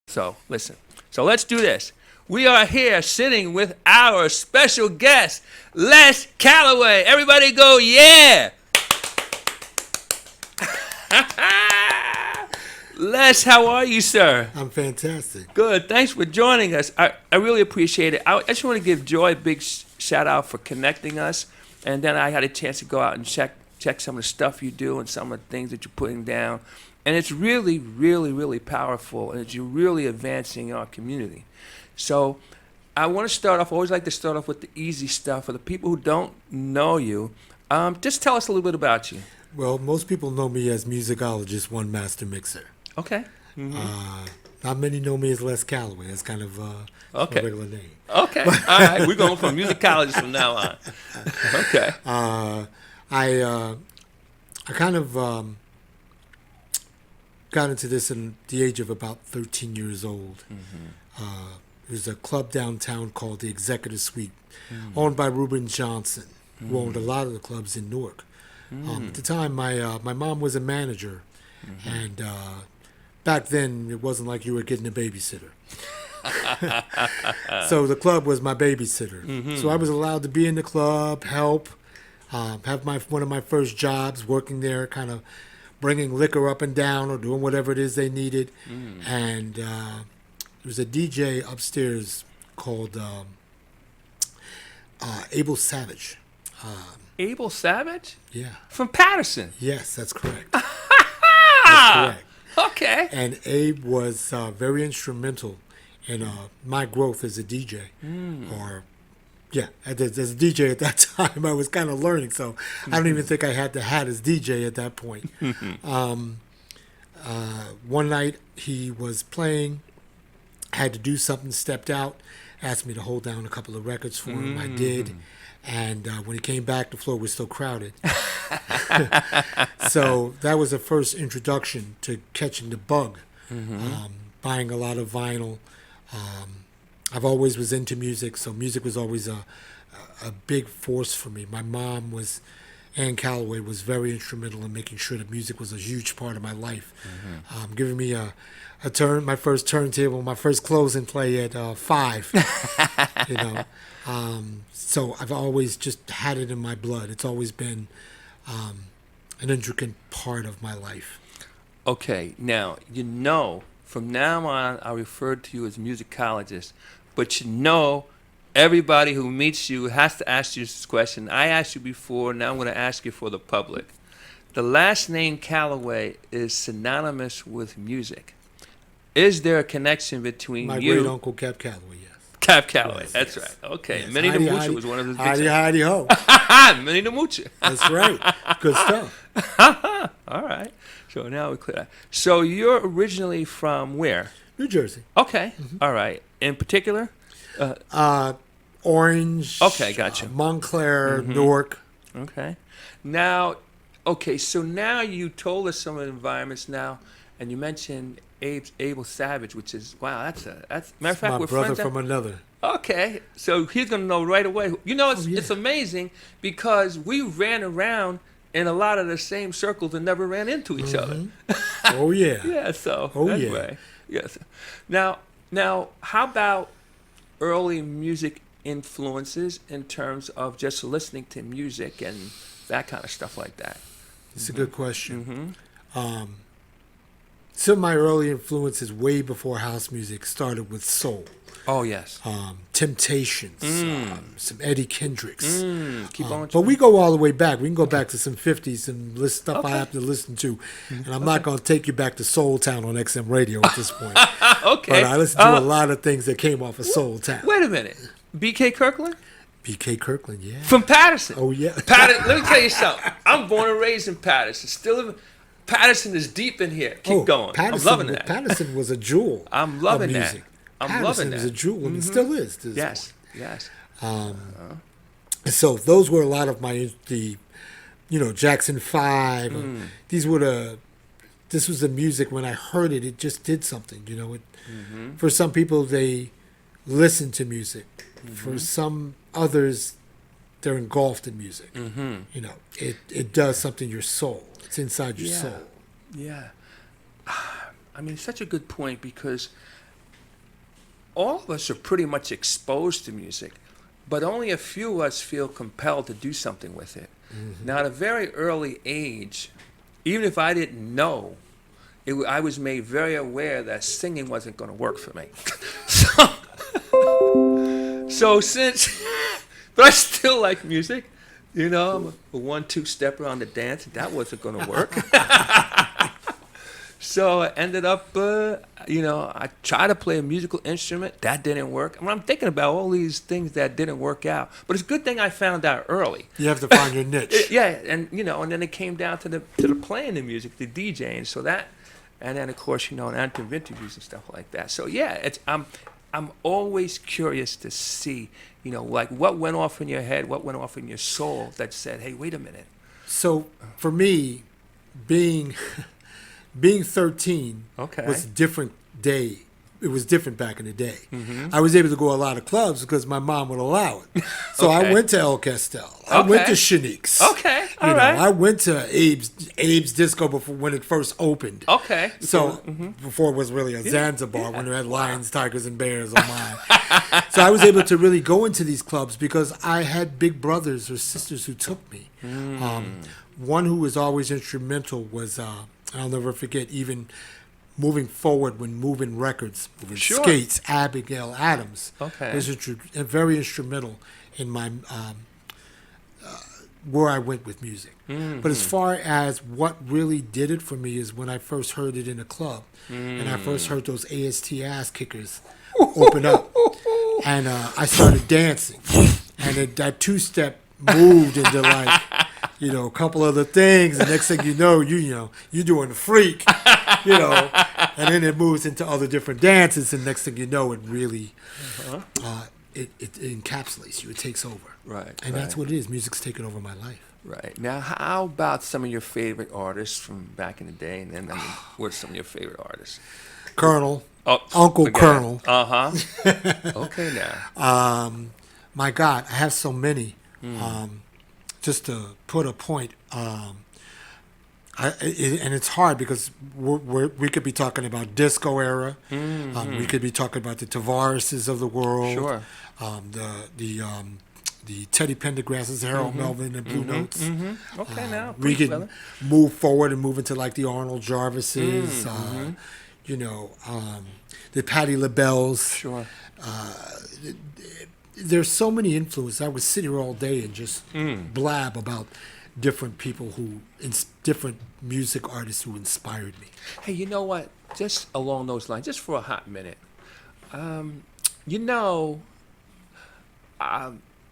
So, listen. So, let's do this. We are here sitting with our special guest, Les Calloway. Everybody go, yeah! Les, how are you, sir? I'm fantastic. Good. Thanks for joining us. I really appreciate it. I just want to give Joy a big shout out for connecting us. And then I had a chance to go out and check some of the stuff you do and some of the things that you're putting down. And it's really, really, really powerful. And you're really advancing our community. So I want to start off, I always like to start off with the easy stuff. For the people who don't know you, just tell us a little bit about you. Well, most people know me as Musicologist, OneMasterMixer. Okay. Mm-hmm. Not many know me as Les Calloway. That's kind of my regular name. Okay. All right. We're going from musicologist from now on. Okay. I kind of got into this in the age of about 13 years old. Mm-hmm. There's a club downtown called the Executive Suite, owned by Reuben Johnson, who owned a lot of the clubs in Newark. At the time, my mom was a manager, and back then it wasn't like you were getting a babysitter. So the club was my babysitter. So I was allowed to be in the club, help, have one of my first jobs working there, kind of bringing liquor up and down or doing whatever it is they needed. And there was a DJ upstairs called Abel Savage. Abel Savage? Yeah. From Patterson? Yes, that's correct. That's correct. Okay. And Abe was very instrumental in my growth as a DJ. Or, yeah, as a DJ at that time, I was kind of learning. So I don't even think I had the hat as DJ at that point. One night he was playing, had to do something, stepped out, asked me to hold down a couple of records for him. I did. And when he came back, the floor was still crowded. So that was the first introduction to catching the bug, buying a lot of vinyl. I've always was into music, so music was always a big force for me. My mom Ann Calloway was very instrumental in making sure that music was a huge part of my life, giving me my first turntable, my first closing play at 5, you know. So I've always just had it in my blood. It's always been an intricate part of my life. Okay, now, from now on, I refer to you as musicologist, but everybody who meets you has to ask you this question. I asked you before, now I'm going to ask you for the public. The last name Calloway is synonymous with music. Is there a connection between my you? My great uncle Cap Calloway, yes. Cap Calloway, yes, that's yes. right. Okay, yes. Minnie the Moocher was one of his big Heidi ho. Minnie the Moocher. That's right. Good stuff. All right. So now we clear that. So you're originally from where? New Jersey. Okay. All right. In particular? Orange. Okay, gotcha. Montclair, Newark. Okay. Now, so now you told us some of the environments now, and you mentioned Abel Savage, which is, wow, that's matter of fact, my we're brother friends. from another. Okay. So he's going to know right away. It's amazing because we ran around in a lot of the same circles and never ran into each other. Oh, yeah. Yeah, so anyway. Yes. Now, how about early music influences in terms of just listening to music and that kind of stuff like that? It's a good question. Some of my early influences way before house music started with soul. Oh, yes. Temptations, some Eddie Kendricks. Keep on. But we go all the way back. We can go back to some 50s and stuff I have to listen to. And I'm not going to take you back to Soul Town on XM Radio at this point. Okay. But I listen to a lot of things that came off of Soul Town. Wait a minute. B.K. Kirkland? B.K. Kirkland, yeah. From Patterson. Oh, yeah. Let me tell you something. I'm born and raised in Patterson. Patterson is deep in here. Keep going. I'm loving that. Patterson was a jewel. I'm loving of music. that. I'm Patterson loving that. was a jewel, and it still is. Yes. So those were a lot of Jackson 5. This was the music. When I heard it, it just did something. For some people, they listen to music. For some others, they're engulfed in music. It does something to your soul. It's inside your soul. Yeah. I mean, it's such a good point because all of us are pretty much exposed to music, but only a few of us feel compelled to do something with it. Now, at a very early age, even if I didn't know, I was made very aware that singing wasn't going to work for me. So but I still like music. You know, I'm a 1-2 stepper on the dance. That wasn't going to work. So I ended up, I tried to play a musical instrument. That didn't work. I mean, I'm thinking about all these things that didn't work out. But it's a good thing I found out early. You have to find your niche. Yeah, and then it came down to the playing the music, the DJing. So that, and then of course, and into interviews and stuff like that. So yeah, I'm always curious to see, like what went off in your head, what went off in your soul that said, hey, wait a minute. So for me, being 13 was a different day. It was different back in the day. I was able to go a lot of clubs because my mom would allow it. So I went to El Castel. I went to Shanique's. Okay, all right. I went to Abe's Disco before when it first opened. Okay. So before it was really a Zanzibar when it had lions, tigers, and bears on mine. So I was able to really go into these clubs because I had big brothers or sisters who took me. One who was always instrumental was, I'll never forget, even moving forward when moving records, moving skates, Abigail Adams. Was very instrumental in my where I went with music. But as far as what really did it for me is when I first heard it in a club, and I first heard those AST ass kickers open up, and I started dancing, and that two-step moved into like, a couple other things, and next thing you know, you're doing the freak, and then it moves into other different dances, and next thing you know, it really, it encapsulates you, it takes over. Right. And that's what it is. Music's taken over my life. Right. Now, how about some of your favorite artists from back in the day, and then, what are some of your favorite artists? Colonel. Uncle Colonel. Okay, now. My God, I have so many. Just to put a point, and it's hard because we could be talking about disco era. We could be talking about the Tavareses of the world. Sure. The Teddy Pendergrasses, Harold Melvin, and Blue Notes. Okay, now. We could move forward and move into like the Arnold Jarvises, the Patti LaBelles. Sure. There's so many influences. I would sit here all day and just blab about different people different music artists who inspired me. Hey, you know what? Just along those lines, just for a hot minute,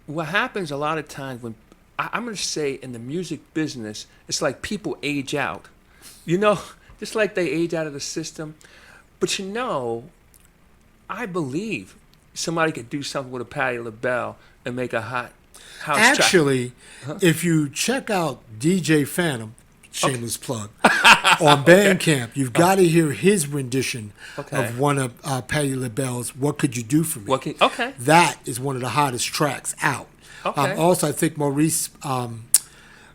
what happens a lot of times when, I'm going to say in the music business, it's like people age out, just like they age out of the system. But I believe somebody could do something with a Patti LaBelle and make a hot house track. Actually, if you check out DJ Phantom, shameless plug, on Bandcamp, you've got to hear his rendition of one of Patti LaBelle's "What Could You Do For Me." That is one of the hottest tracks out. Also, I think Maurice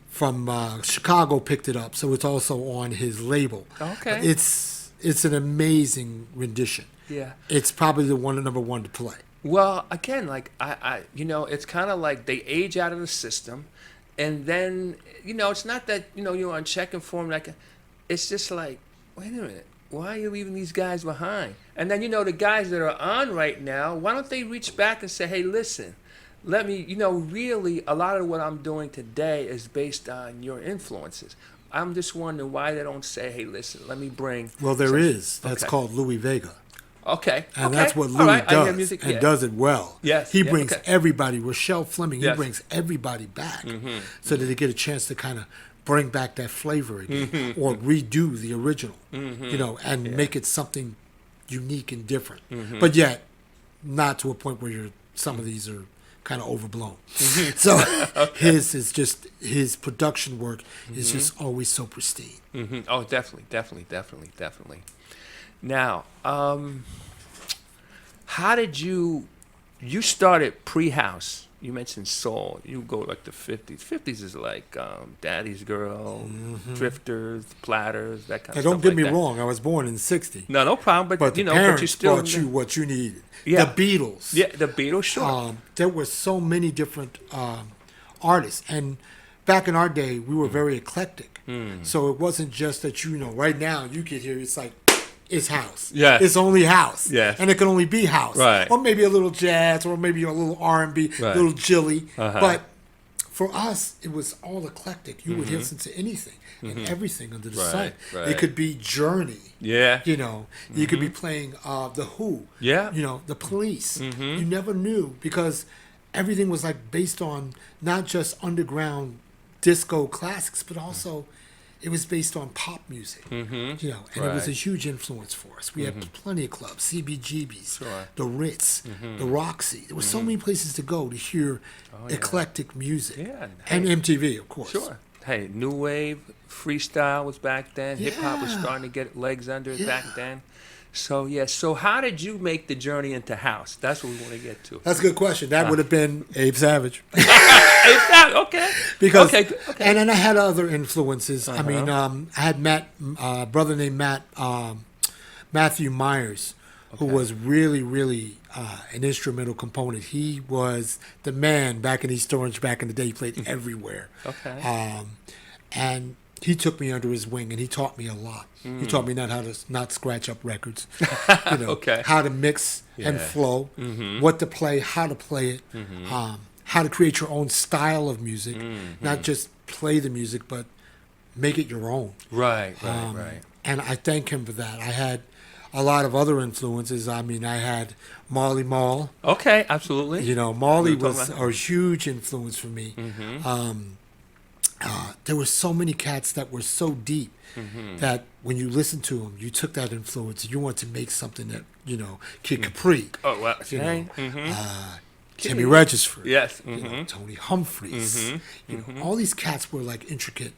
from Chicago picked it up, so it's also on his label. It's an amazing rendition. Yeah, it's probably the number one to play. Well, again, like it's kind of like they age out of the system, and then it's not that you're on checking for them. Like, it's just like, wait a minute, why are you leaving these guys behind? And then the guys that are on right now, why don't they reach back and say, hey, listen, let me, really a lot of what I'm doing today is based on your influences. I'm just wondering why they don't say, hey, listen, let me bring. Well, there is. That's called Louis Vega. And that's what Louis does, and does it well. Yes. He brings everybody, Rochelle Fleming, he brings everybody back so that they get a chance to kind of bring back that flavor again or redo the original, and make it something unique and different. But yet, not to a point where some of these are kind of overblown. So his production work is just always so pristine. Oh, definitely. Now, how did you started pre-house, you mentioned soul. You go like the 50s. 50s is like Daddy's Girl, Drifters, Platters, that kind Now, of don't stuff get like me that. wrong. I was born in '60, No problem. But but you the know, parents but you still brought you what you needed. Yeah. The Beatles. Yeah, the Beatles, sure. There were so many different artists, and back in our day, we were very eclectic. So it wasn't just that right now you get here, it's like it's house. Yeah. It's only house. Yes. And it can only be house. Right. Or maybe a little jazz, or maybe a little R&B, Right. a little jilly. Uh-huh. But for us, it was all eclectic. You would listen to anything and everything under the Right, sun. right. It could be Journey. Yeah. You could be playing The Who. Yeah. The Police. You never knew, because everything was like based on not just underground disco classics, but also it was based on pop music. And it was a Right. huge influence for us. We had plenty of clubs, CBGB's, Sure. the Ritz, the Roxy. There were so many places to go to hear eclectic music. Yeah. And MTV, of course. Sure. Hey, new wave freestyle was back then. Hip hop was Yeah. starting to get legs under it back Yeah. then. So yeah. So how did you make the journey into house? That's what we want to get to. That's a good question. That would have been Abe Savage. Okay. Because okay. Okay. and then I had other influences. I mean, I had a brother named Matthew Myers, who was really an instrumental component. He was the man back in East Orange back in the day. He played everywhere. Okay. And he took me under his wing, and he taught me a lot. He taught me how to not scratch up records, Okay. how to mix and Yeah. flow, what to play, how to play it, how to create your own style of music, not just play the music, but make it your own. Right. Right. And I thank him for that. I had a lot of other influences. I mean, I had Marley Marl. Okay. Absolutely. Marley We were was talking a huge influence for me. There were so many cats that were so deep that when you listened to them, you took that influence and you wanted to make something that, Kid Capri, Oh well. Timmy Regisford, Yes. Tony Humphreys. All these cats were like intricate.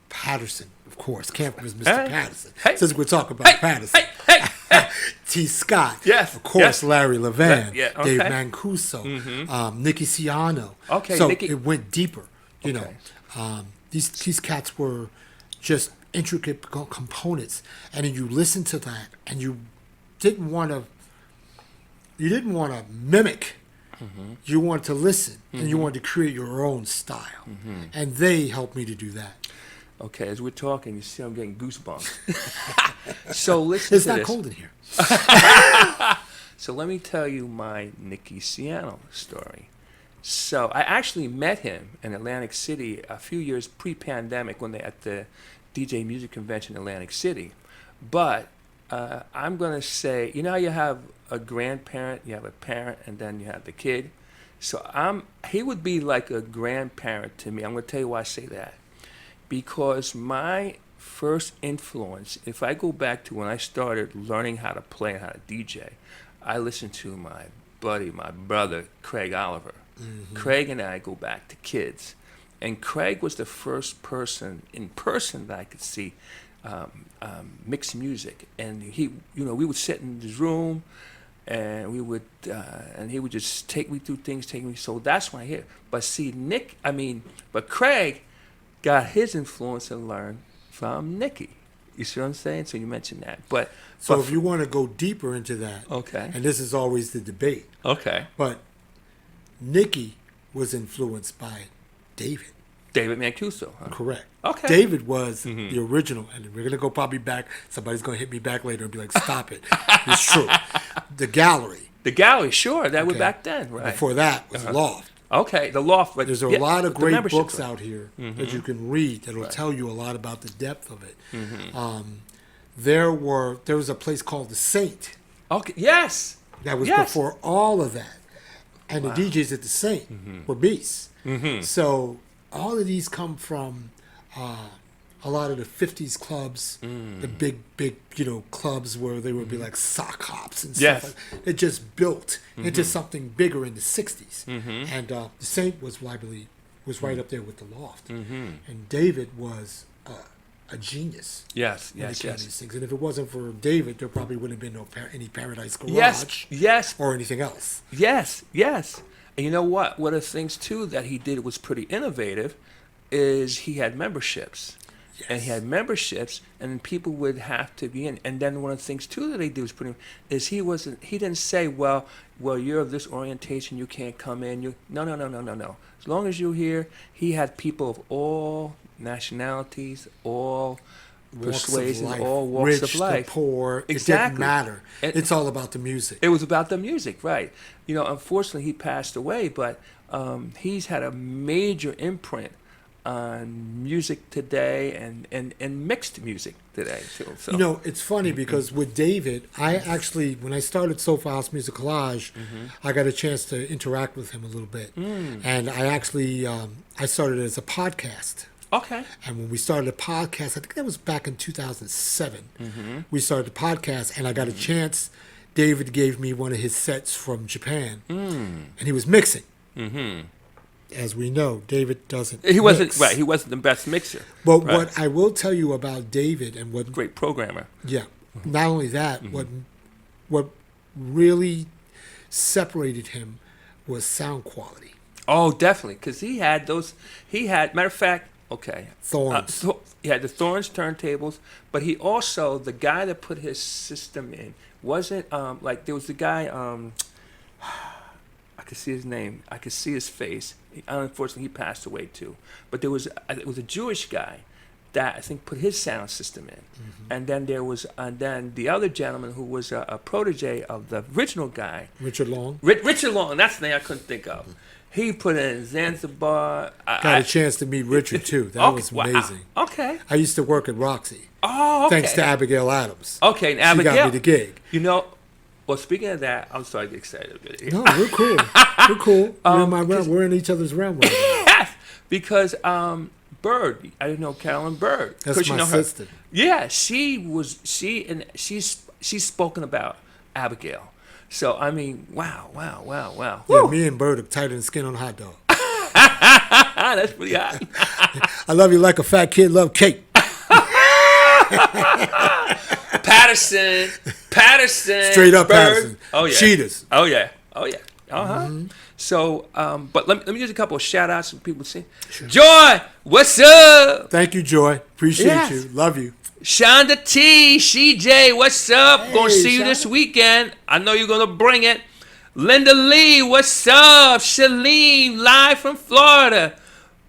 Patterson, of course. Can't miss Mr. Hey. Patterson. Hey. Since we're talking about Patterson. Hey. T. Scott. Yes, Of course, yes. Larry Levan. Yeah, okay. Dave Mancuso. Nicky Ciano. Okay, So Nicky- it went deeper. Okay. These cats were just intricate components. And then you listen to that and you didn't want to mimic. You wanted to listen and you wanted to create your own style. And they helped me to do that. Okay. As we're talking, you see, I'm getting goosebumps. So listen It's to not this. cold in here. So let me tell you my Nicky Ciano story. So I actually met him in Atlantic City a few years pre-pandemic when they at the DJ Music Convention in Atlantic City. But I'm going to say, how you have a grandparent, you have a parent, and then you have the kid. So he would be like a grandparent to me. I'm going to tell you why I say that. Because my first influence, if I go back to when I started learning how to play and how to DJ, I listened to my brother, Craig Oliver. Craig and I go back to kids. And Craig was the first person in person that I could see mix music. And we would sit in his room and he would just take me through things, so that's when I hear. But see, but Craig got his influence and learned from Nicky. You see what I'm saying? So you mentioned that. So if you want to go deeper into that, Okay. and this is always the debate, Okay. but Nicky was influenced by David. David Mancuso. Huh? Correct. Okay. David was the original, and we're going to go probably back. Somebody's going to hit me back later and be like, stop it. It's true. The Gallery. The Gallery, sure. That was Okay. back then, right? Before that was Loft. Okay, the Loft. But There's a yeah, lot of the great membership books club. out here that you can read that will tell you a lot about the depth of it. There was a place called The Saint Okay, yes. that was Yes. before all of that. And the DJs at The Saint were beasts. So all of these come from a lot of the 50s clubs, the big, clubs where they would be like sock hops and Yes. stuff. It just built into something bigger in the 60s. And The Saint was, I believe, right up there with the Loft. And David was a genius. Yes, When yes, it came to yes. these things. And if it wasn't for David, there probably wouldn't have been any Paradise Garage Yes, yes, or anything else. yes, yes. And you know what? One of the things too that he did was pretty innovative is he had memberships. Yes. And he had memberships, and people would have to be in. And then one of the things too that he did was he didn't say, well, you're of this orientation, you can't come in. No. As long as you're here, he had people of all nationalities, all persuasions, all walks of life. Rich, the poor, Exactly. It didn't matter. And It's all about the music. it was about the music, right? Unfortunately, he passed away, but he's had a major imprint on music today and mixed music today too. So. It's funny because with David, I actually, when I started Soulful House Music Collage, I got a chance to interact with him a little bit. And I actually, I started as a podcast. Okay. And when we started a podcast, I think that was back in 2007. We started the podcast, and I got a chance. David gave me one of his sets from Japan, and he was mixing. As we know, David doesn't. He wasn't mix. right. He wasn't the best mixer. But right. what I will tell you about David and what Great programmer. Yeah. Not only that, what really separated him was sound quality. Oh, definitely, because he had those. Matter of fact. Okay. Thorns. He had the Thorns turntables, but he also, the guy that put his system in wasn't like there was the guy. I could see his name. I could see his face. Unfortunately, he passed away too. But it was a Jewish guy that I think put his sound system in, and then then the other gentleman who was a protege of the original guy, Richard Long. Richard Long. That's the name I couldn't think of. He put in Zanzibar. Got a chance to meet Richard too. That was amazing. Wow. Okay. I used to work at Roxy. Oh, okay. Thanks to Abigail Adams. Okay, and Abigail. She got me the gig. Well, speaking of that, I'm sorry to get excited a bit here. No, we're cool. We're cool. We're in my realm. We're in each other's realm right now. Yes, because Bird, I didn't know Carolyn Bird. That's my sister. Yeah, she's spoken about Abigail. So I mean, wow. Yeah, Woo. me and Bird are tighter than skin on a hot dog. That's pretty hot. I love you like a fat kid love cake. Patterson. Straight up Bird. Patterson. Oh yeah. Cheetahs. Oh yeah. So, but let me use a couple of shout outs from people see. Sure. Joy, what's up? Thank you, Joy. Appreciate Yes. you. Love you. Shonda T, CJ, what's up? Hey, Gonna see you Shonda. this weekend. I know you're gonna bring it. Linda Lee, what's up? Shalene, live from Florida.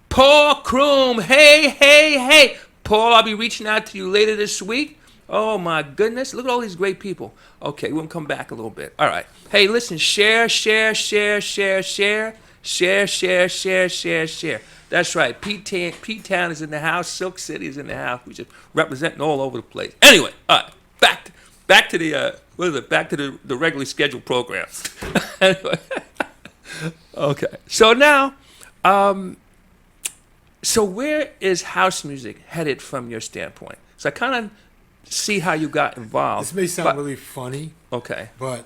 Paul Kroom, hey. Paul, I'll be reaching out to you later this week. Oh my goodness, look at all these great people. Okay, we'll come back a little bit. All right. Hey, listen, share. That's right. P-Town is in the house. Silk City is in the house. We're just representing all over the place. Anyway, all right, back to the Back to the regularly scheduled program. Anyway, okay. So now, so where is house music headed from your standpoint? So I kind of see how you got involved. This may sound really funny. Okay. But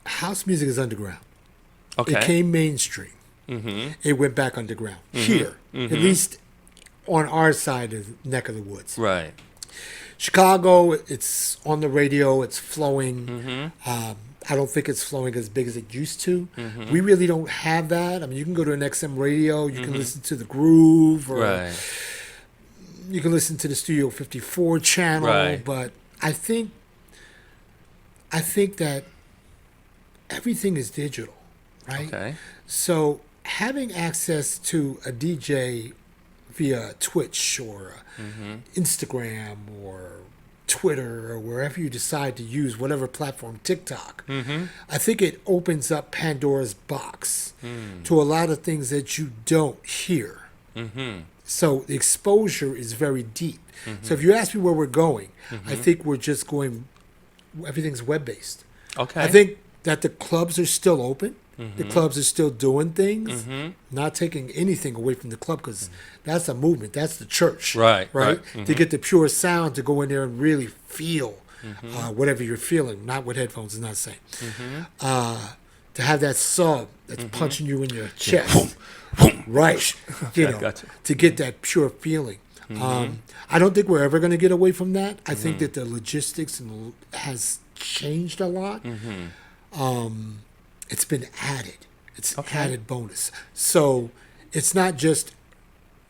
house music is underground. Okay. It came mainstream. It went back underground. Here, at least on our side of the neck of the woods. Right. Chicago, it's on the radio. It's flowing. I don't think it's flowing as big as it used to. We really don't have that. I mean, you can go to an XM radio. You can listen to the Groove. Or you can listen to the Studio 54 channel. Right. But I think that everything is digital, right? Okay. So having access to a DJ via Twitch or Instagram or Twitter or wherever you decide to use whatever platform, TikTok, I think it opens up Pandora's box to a lot of things that you don't hear. So the exposure is very deep. So if you ask me where we're going, I think we're just going, everything's web-based. Okay. I think that the clubs are still open. The clubs are still doing things, not taking anything away from the club because that's a movement. That's the church. Right. To get the pure sound to go in there and really feel whatever you're feeling, not with headphones, is not saying. to have that sub that's punching you in your chest. Right. Gotcha. To get that pure feeling. I don't think we're ever going to get away from that. I think that the logistics has changed a lot. It's been added. It's added bonus. So it's not just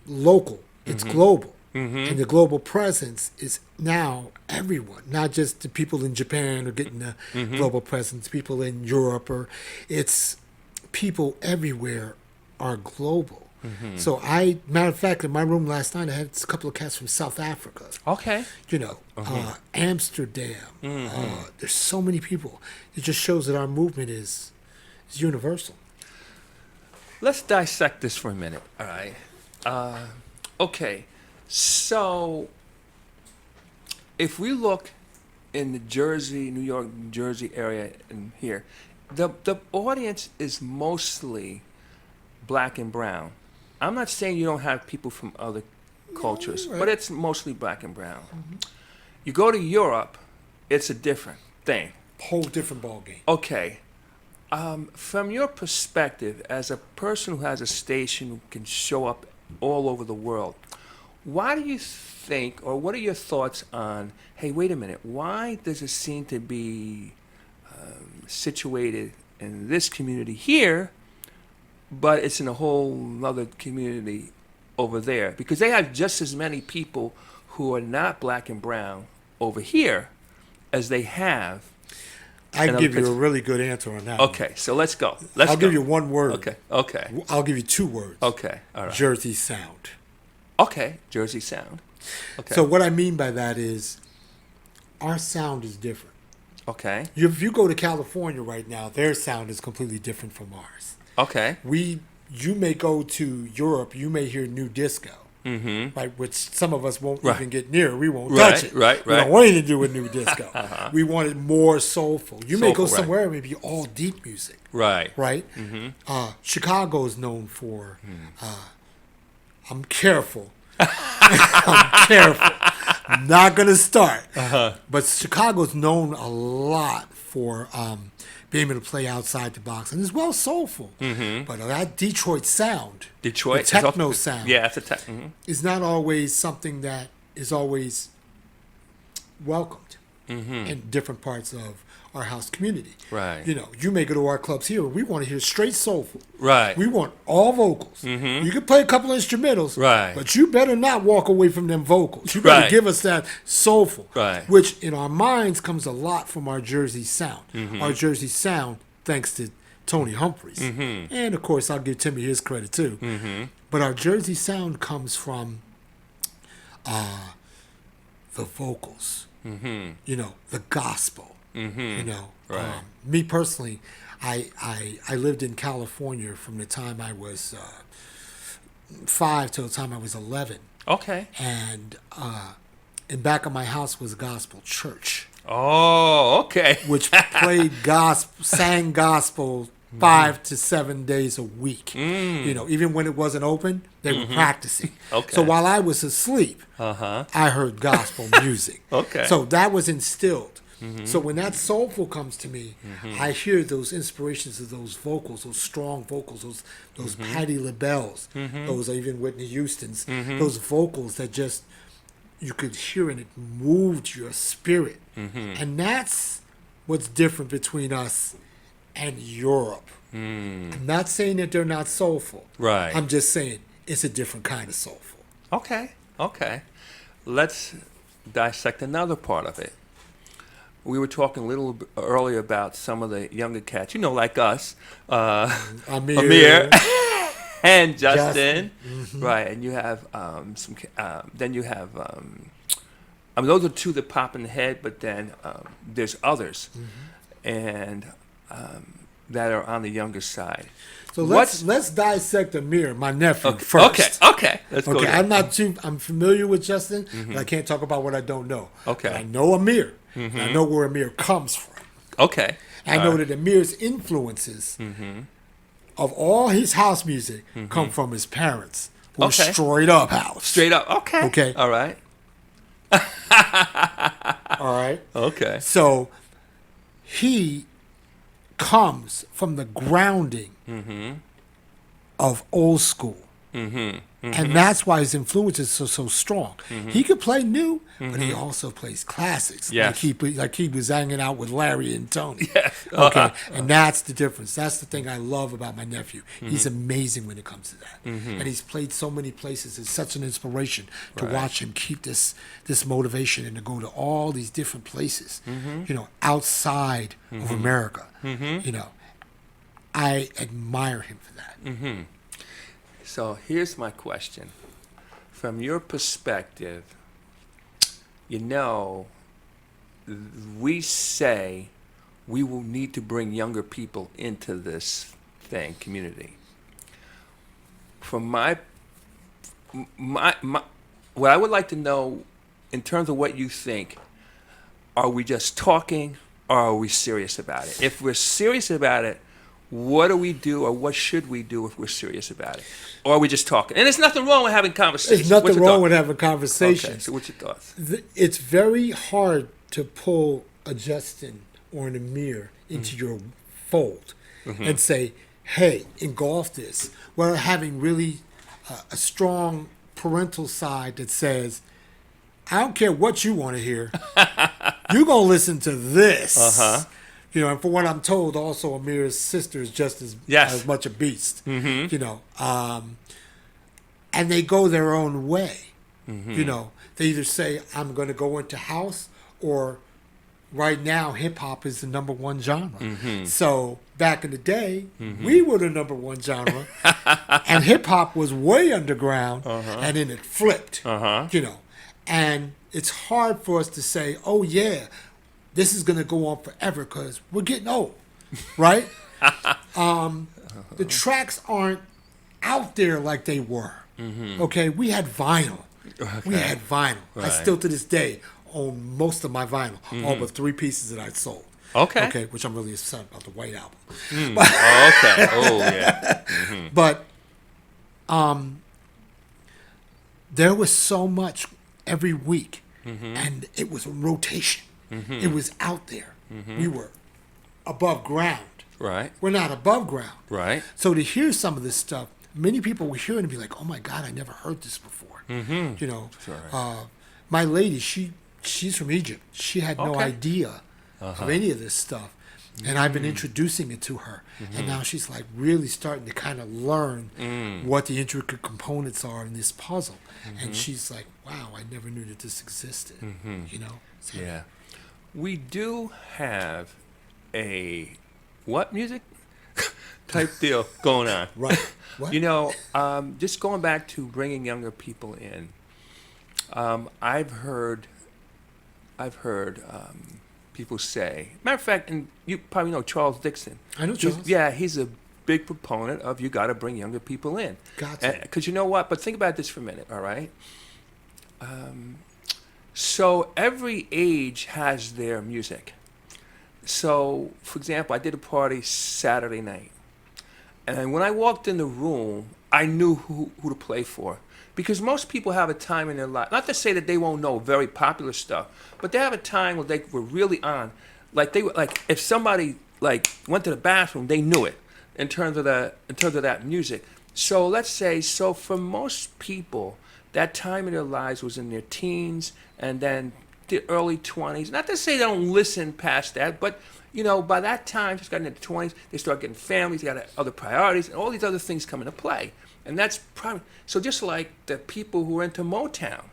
local. It's global. And the global presence is now everyone, not just the people in Japan are getting the global presence, people in Europe, or it's people everywhere are global. So matter of fact, in my room last night, I had a couple of cats from South Africa. Okay. Amsterdam. There's so many people. It just shows that our movement is universal. Let's dissect this for a minute. All right. Okay. So, if we look in the Jersey, New York, New Jersey area and here, the audience is mostly black and brown. I'm not saying you don't have people from other cultures, right. but it's mostly black and brown. You go to Europe, it's a different thing. Whole different ballgame. Okay. From your perspective, as a person who has a station who can show up all over the world, why do you think, or what are your thoughts on, hey, wait a minute, why does it seem to be situated in this community here, but it's in a whole other community over there? Because they have just as many people who are not black and brown over here as they have. I'd give you a really good answer on that. Okay, so let's go. I'll give you one word. Okay. I'll give you 2 words. Okay, all right. Jersey sound. Okay, Jersey sound. Okay. So what I mean by that is our sound is different. Okay. If you go to California right now, their sound is completely different from ours. Okay. You may go to Europe, you may hear new disco. Right, which some of us won't even get near. We won't touch it. Right. We don't want anything to do with new disco. We want it more soulful. You may go somewhere and maybe all deep music. Right. Chicago is known for. I'm careful. I'm careful. I'm not gonna start. But Chicago's known a lot for being able to play outside the box, and as well soulful. But that Detroit sound, the techno sound, that's is not always something that is always welcomed in different parts of our house community. Right. You may go to our clubs here. We want to hear straight soulful. Right. We want all vocals. You can play a couple of instrumentals. Right. But you better not walk away from them vocals. You better give us that soulful. Right. Which in our minds comes a lot from our Jersey sound. Our Jersey sound, thanks to Tony Humphries. And of course, I'll give Timmy his credit too. But our Jersey sound comes from the vocals. The gospel. Me personally, I lived in California from the time I was 5 till the time I was 11. Okay. And in back of my house was a gospel church. Oh, okay. Which played gospel, sang gospel 5 to 7 days a week. Even when it wasn't open, they were practicing. Okay. So while I was asleep, I heard gospel music. Okay. So that was instilled. So when that soulful comes to me, I hear those inspirations of those vocals, those strong vocals, those Patti LaBelle's, those even Whitney Houston's, those vocals that just you could hear and it moved your spirit. And that's what's different between us and Europe. I'm not saying that they're not soulful. Right. I'm just saying it's a different kind of soulful. Okay. Let's dissect another part of it. We were talking a little earlier about some of the younger cats, like us, Amir and Justin, right? And you have then you have, those are 2 that pop in the head, but then there's others, and that are on the younger side. So let's dissect Amir, my nephew, first. Okay. Let's go there. I'm familiar with Justin, but I can't talk about what I don't know. Okay. But I know Amir. I know where Amir comes from. Okay. I know that Amir's influences of all his house music come from his parents, who are straight up house. Straight up. Okay. All right. All right. Okay. So he comes from the grounding of old school. And that's why his influences are so strong. He could play new, but he also plays classics. Yes. Like he was hanging out with Larry and Tony. Yes. Okay, and that's the difference. That's the thing I love about my nephew. He's amazing when it comes to that. And he's played so many places. It's such an inspiration to watch him keep this motivation and to go to all these different places, outside of America. I admire him for that. So here's my question. From your perspective, we say we will need to bring younger people into this community. From my what I would like to know in terms of what you think, are we just talking or are we serious about it? If we're serious about it, what do we do or what should we do if we're serious about it? Or are we just talking? And there's nothing wrong with having conversations. There's nothing wrong with having conversations. Okay, so what's your thoughts? It's very hard to pull a Justin or an Amir into your fold and say, hey, engulf this. While having really a strong parental side that says, I don't care what you want to hear. You're going to listen to this. And for what I'm told, also Amir's sister is just as much a beast. And they go their own way. They either say, I'm going to go into house, or right now hip hop is the number one genre. So back in the day, we were the number one genre, and hip hop was way underground, and then it flipped. And it's hard for us to say, oh yeah, this is going to go on forever because we're getting old, right? The tracks aren't out there like they were. Okay, we had vinyl. I still to this day own most of my vinyl, all but 3 pieces that I sold. Okay, which I'm really upset about the White Album. But there was so much every week, and it was a rotation. It was out there. We were above ground. Right. We're not above ground. Right. So to hear some of this stuff, many people will hear it and be like, oh my God, I never heard this before. My lady, she's from Egypt. She had no idea of any of this stuff. And I've been introducing it to her. And now she's like really starting to kind of learn what the intricate components are in this puzzle. And she's like, wow, I never knew that this existed. So, yeah. We do have a what music type deal going on. Right. What? Just going back to bringing younger people in. I've heard people say. Matter of fact, and you probably know Charles Dixon. I know Charles. He's a big proponent of you got to bring younger people in. Gotcha. Because you know what? But think about this for a minute. All right. So every age has their music. So, for example, I did a party Saturday night. And when I walked in the room, I knew who to play for. Because most people have a time in their life, not to say that they won't know very popular stuff, but they have a time where they were really on. Like if somebody went to the bathroom, they knew it in terms of that music. So let's say, for most people, that time in their lives was in their teens and then the early 20s. Not to say they don't listen past that, but by that time, just got into the 20s, they start getting families, they got other priorities, and all these other things come into play. And that's probably, so just like the people who are into Motown.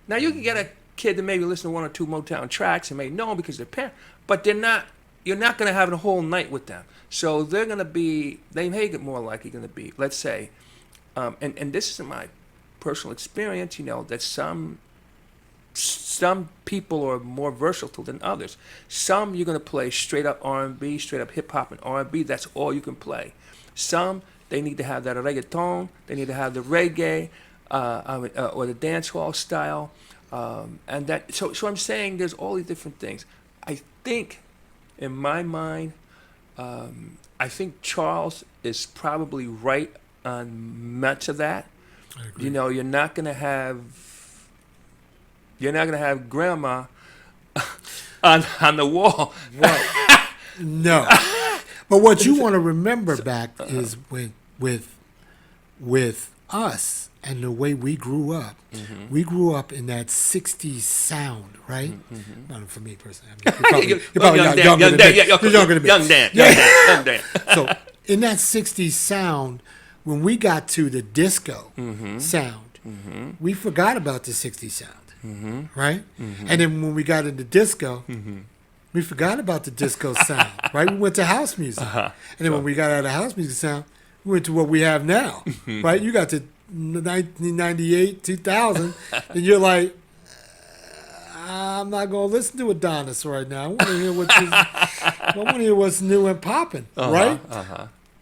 Now you can get a kid to maybe listen to 1 or 2 Motown tracks and may know them because they're parents, but you're not going to have a whole night with them. So they may get more likely going to be, let's say, and this is my personal experience, that some people are more versatile than others. Some you're going to play straight up R&B, straight up hip hop and R&B. That's all you can play. Some they need to have that reggaeton. They need to have the reggae or the dance hall style, and that. So I'm saying there's all these different things. I think, in my mind, I think Charles is probably right on much of that. I agree. You're not gonna have grandma on the wall. Right. No. But what you want to remember back is with us and the way we grew up. We grew up in that '60s sound, right? Not for me personally. I mean, you're probably younger than me. You're younger than me. Young Dan. So in that '60s sound, when we got to the disco sound, we forgot about the '60s sound, right? And then when we got into disco, we forgot about the disco sound, right? We went to house music. And then when we got out of house music sound, we went to what we have now, right? You got to 1998, 2000, and you're like, I'm not going to listen to Adonis right now. I want to hear what's new and popping, right?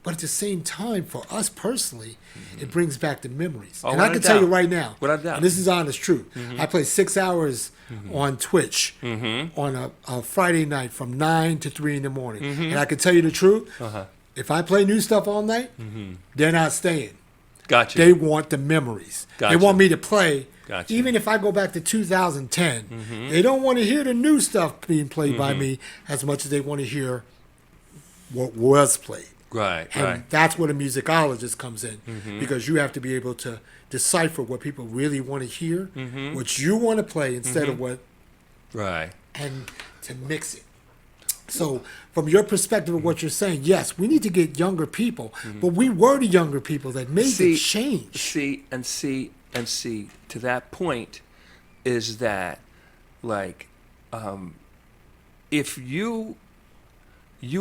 But at the same time, for us personally, it brings back the memories. And I can tell you right now, and this is honest truth, I play 6 hours on Twitch on a Friday night from 9 to 3 in the morning. And I can tell you the truth, if I play new stuff all night, they're not staying. Gotcha. They want the memories. Gotcha. They want me to play. Gotcha. Even if I go back to 2010, they don't want to hear the new stuff being played by me as much as they want to hear what was played. Right, and that's where the musicologist comes in, because you have to be able to decipher what people really want to hear, what you want to play instead of what, and to mix it. So from your perspective of what you're saying, yes, we need to get younger people, but we were the younger people that made the change. See, to that point is that, like, if you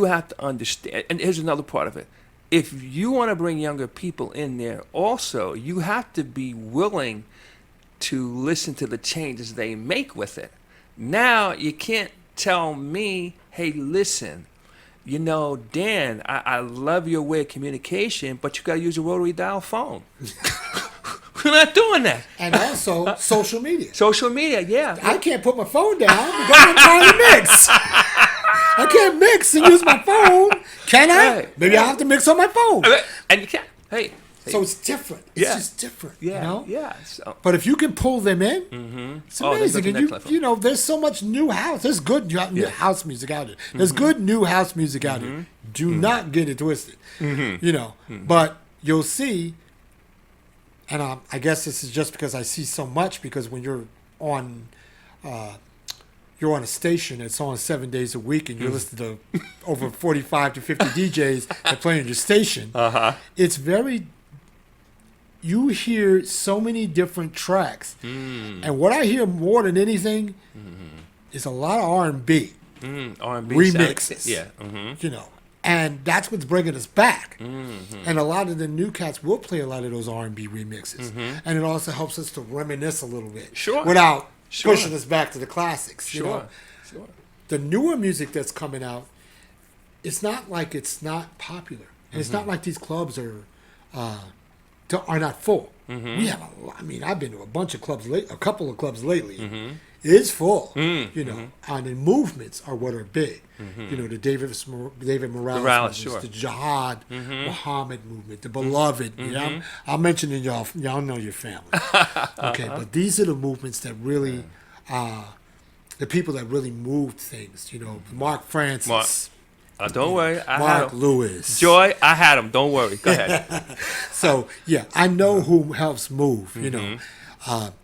have to understand, and here's another part of it. If you want to bring younger people in there also, you have to be willing to listen to the changes they make with it. Now, you can't tell me, hey, listen, you know, Dan, I love your way of communication, but you got to use a rotary dial phone. We're not doing that. And also, social media. Social media, yeah. I can't put my phone down because I'm trying to mix. I can't mix and use my phone. Can I? Right. Maybe I have to mix on my phone. And you can't. Hey. So it's different. It's just different. Yeah. You know? Yeah. So. But if you can pull them in, it's amazing. And you know, there's so much new house. There's good new house music out there. There's good new house music out there. Do not get it twisted. You know, but you'll see. And I guess this is just because I see so much, because when you're on a station that's on 7 days a week and you're listening to over 45 to 50 DJs that play on your station, it's very, you hear so many different tracks. And what I hear more than anything is a lot of R&B. R&B remixes. Yeah. You know. And that's what's bringing us back. And a lot of the new cats will play a lot of those R&B remixes. And it also helps us to reminisce a little bit. Without pushing us back to the classics. You know? The newer music that's coming out, it's not like it's not popular. And it's not like these clubs are not full. We have I've been to a couple of clubs lately. It's full, you know, and the movements are what are big. You know, the David Morales movements, the Jihad Muhammad movement, the Beloved. You know, I'm mentioning y'all know your family. Okay, but these are the movements that really, the people that really moved things. You know, Mark Francis. Don't worry, I Mark had him. Lewis. Joy, I had him. Don't worry. Go ahead. So yeah, I know who helps move. You know.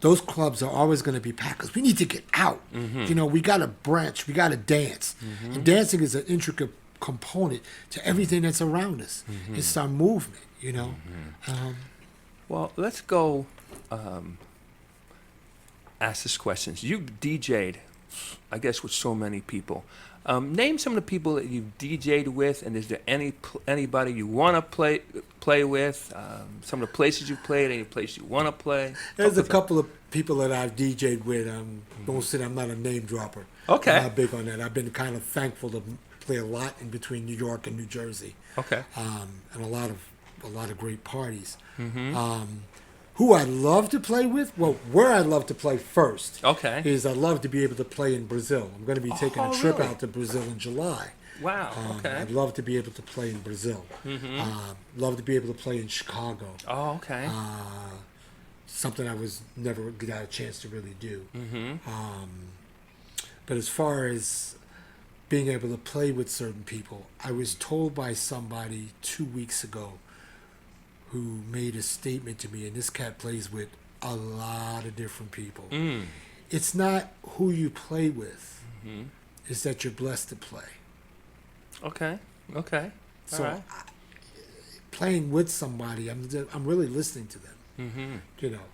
Those clubs are always going to be packed because we need to get out. You know, we got to branch, we got to dance. And dancing is an intricate component to everything that's around us. It's our movement, you know. Well, let's go ask this question. You've DJ'd, I guess, with so many people. Name some of the people that you've DJ'd with, and is there anybody you want to play with? Some of the places you've played, any place you want to play? There's a couple of people that I've DJ'd with. Don't say I'm not a name dropper. Okay. I'm not big on that. I've been kind of thankful to play a lot in between New York and New Jersey. Okay. And a lot of great parties. Who I'd love to play with? Well, where I'd love to play first is I'd love to be able to play in Brazil. I'm going to be taking a trip out to Brazil in July. Wow, okay. I'd love to be able to play in Brazil. Love to be able to play in Chicago. Oh, okay. Something I was never got a chance to really do. But as far as being able to play with certain people. I was told by somebody 2 weeks ago who made a statement to me, and this cat plays with a lot of different people. It's not who you play with, it's that you're blessed to play. Okay. So All right. playing with somebody, I'm really listening to them. You know,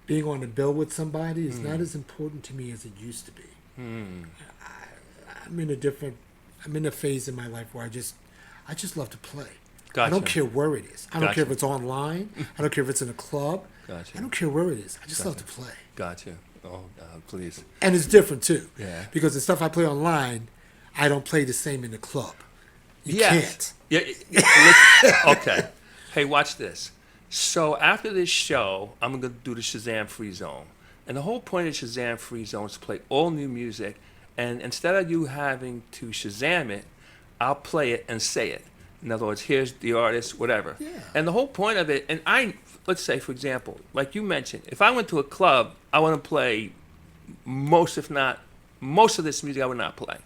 being on the bill with somebody is not as important to me as it used to be. I'm in a phase in my life where I just love to play. Gotcha. I don't care where it is. I don't Gotcha. care if it's online. I don't care if it's in a club. Gotcha. I don't care where it is. I just love to play. Gotcha. Oh, please. And it's different too. Yeah. Because the stuff I play online, I don't play the same in the club. You can't. Yeah. Okay. Hey, watch this. So after this show, I'm going to do the Shazam Free Zone. And the whole point of Shazam Free Zone is to play all new music. And instead of you having to Shazam it, I'll play it and say it. In other words, here's the artist, whatever. Yeah. And the whole point of it, and let's say, for example, like you mentioned, if I went to a club, I want to play most of this music I would not play.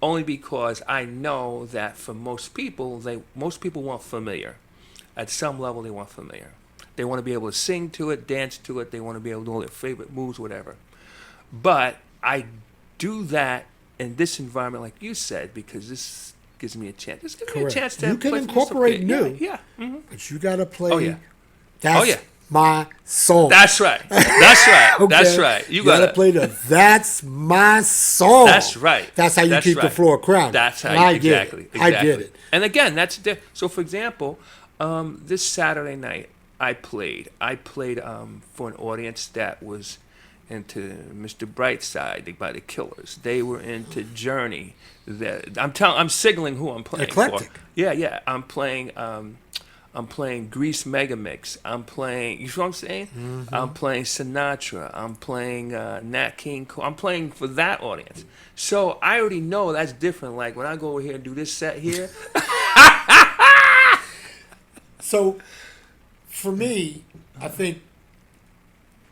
Only because I know that for most people want familiar. At some level, they want familiar. They want to be able to sing to it, dance to it. They want to be able to do all their favorite moves, whatever. But I do that in this environment, like you said, because this gives me a chance. This gives me a chance to You can play some incorporate music. new. Yeah. But you got to play. Oh, yeah. That's my song. That's right. That's right. Okay? That's right. You gotta got play the That's my song. That's right. That's how you keep the floor crowded. That's how I you get exactly. it. I get it. And again, so for example, this Saturday night I played for an audience that was into Mr. Brightside by the Killers. They were into Journey. I'm signaling who I'm playing Eclectic. for. Yeah. I'm playing Grease Megamix. I'm playing, you know what I'm saying? I'm playing Sinatra. I'm playing Nat King Cole. I'm playing for that audience. So I already know that's different. Like when I go over here and do this set here. So for me, I think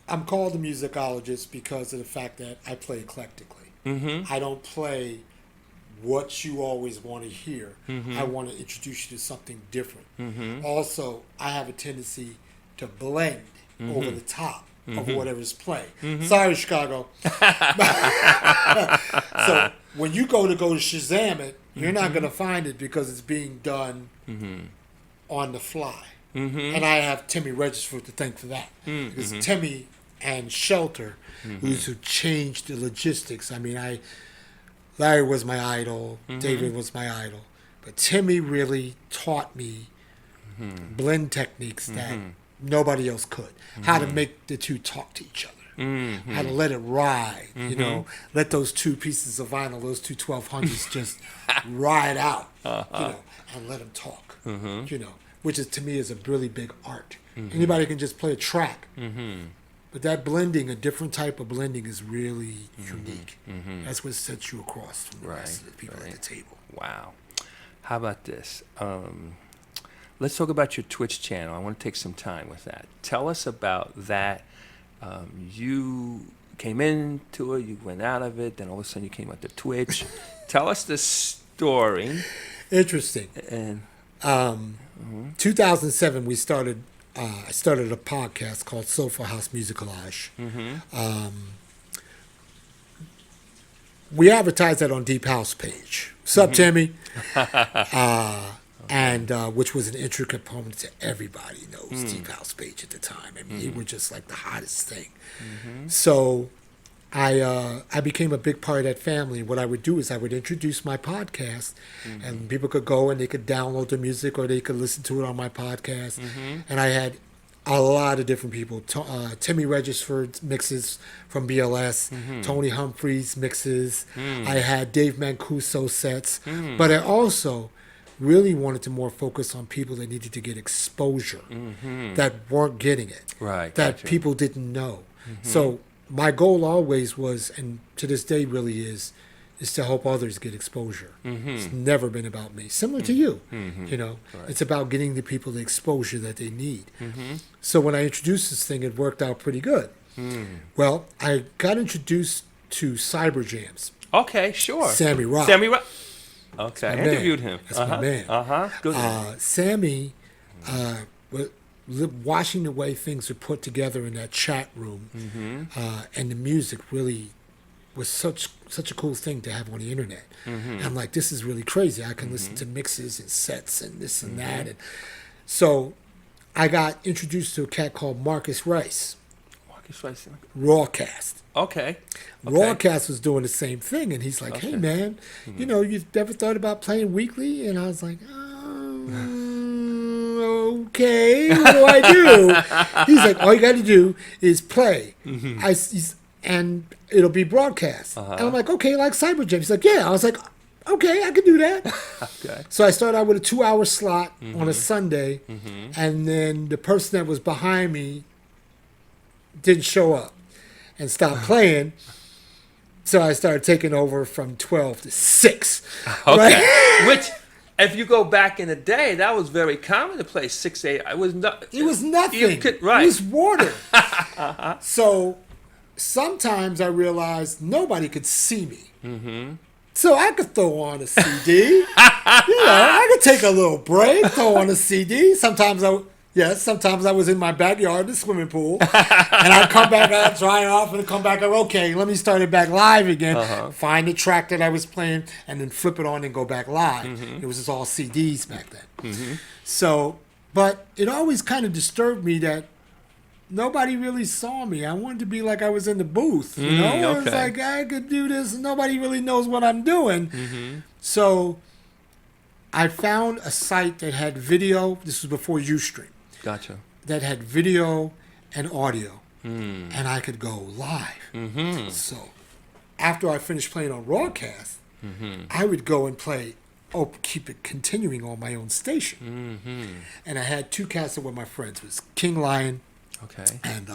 I'm called a musicologist because of the fact that I play eclectically. I don't play what you always want to hear. I want to introduce you to something different. Also, I have a tendency to blend over the top of whatever's playing. Sorry, Chicago. So when you go to Shazam it, you're not going to find it because it's being done on the fly. And I have Timmy Regisford to thank for that. Because Timmy and Shelter, who changed the logistics. I mean, Larry was my idol. David was my idol. But Timmy really taught me blend techniques that nobody else could. How to make the two talk to each other. How to let it ride. You know, let those two pieces of vinyl, those two 1200s just ride out. You know, and let them talk. You know, which is to me is a really big art. Anybody can just play a track. But that blending, a different type of blending, is really unique. That's what sets you across from the rest of the people at the table. Wow. How about this? Let's talk about your Twitch channel. I want to take some time with that. Tell us about that. You came into it, you went out of it, then all of a sudden you came out to Twitch. Tell us the story. Interesting. And 2007, we started. I started a podcast called Soulful Musicolage. We advertised that on Deep House page. Sup, Timmy? And which was an intro component to everybody knows Deep House page at the time. I mean, it was just like the hottest thing. So I became a big part of that family. What I would do is I would introduce my podcast, and people could go and they could download the music or they could listen to it on my podcast. And I had a lot of different people. Timmy Regisford mixes from BLS, Tony Humphries mixes. I had Dave Mancuso sets. But I also really wanted to more focus on people that needed to get exposure, that weren't getting it, that people didn't know. So my goal always was, and to this day really is to help others get exposure. It's never been about me. Similar to you, you know, it's about getting the people the exposure that they need. So when I introduced this thing, it worked out pretty good. Well, I got introduced to cyber jams. Okay, sure. Sammy Rock. Sammy Rock. Okay, I my interviewed man. him. That's my man. Good. Sammy, watching the way things were put together in that chat room, and the music really was such a cool thing to have on the internet. I'm like, this is really crazy. I can listen to mixes and sets and this and that. And so I got introduced to a cat called Marcus Rice. Marcus Rice. Rawcast. Okay. Rawcast was doing the same thing, and he's like, hey, man, you've never thought about playing weekly? And I was like, okay, what do I do? He's like, all you got to do is play. And it'll be broadcast. And I'm like, okay, like Cyberjam. He's like, yeah. I was like, okay, I can do that. Okay. So I started out with a 2-hour slot on a Sunday, and then the person that was behind me didn't show up and stopped playing. So I started taking over from 12 to 6. Okay. Right? Which, if you go back in the day, that was very common to play 6 8. It was nothing. It was nothing. It was water. So sometimes I realized nobody could see me. So I could throw on a CD. I could take a little break, throw on a CD. Sometimes I was in my backyard in the swimming pool. And I'd come back out, dry off, and come back up. Okay, let me start it back live again. Find the track that I was playing, and then flip it on and go back live. It was just all CDs back then. So, but it always kind of disturbed me that nobody really saw me. I wanted to be like I was in the booth, you know? It was like, I could do this, and nobody really knows what I'm doing. So I found a site that had video. This was before Ustream. Gotcha. That had video and audio, and I could go live. So after I finished playing on Rawcast, I would go and play, keep it continuing on my own station. And I had 2 cats that were my friends. It was King Lion, and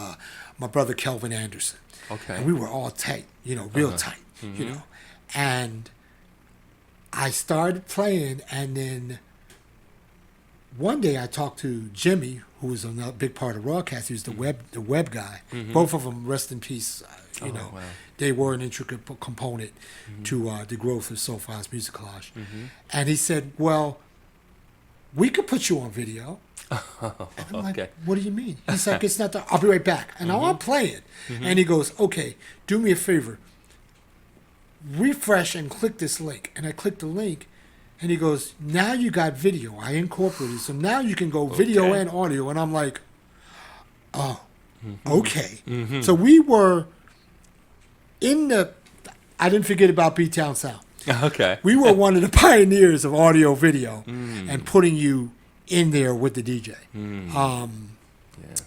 my brother Kelvin Anderson. And we were all tight, real tight, And I started playing, and then one day I talked to Jimmy, who was a big part of Rawcast. He was the web guy. Both of them, rest in peace. They were an intricate component to the growth of Soulful Musicolage. And he said, "Well, we could put you on video." And I'm like, "What do you mean?" He's like, "It's not that. I'll be right back." And now I'm playing, and he goes, "Okay, do me a favor. Refresh and click this link." And I clicked the link. And he goes, now you got video. I incorporated. So now you can go video and audio. And I'm like, oh, okay. So we were I didn't forget about B-Town Sound. We were one of the pioneers of audio video and putting you in there with the DJ.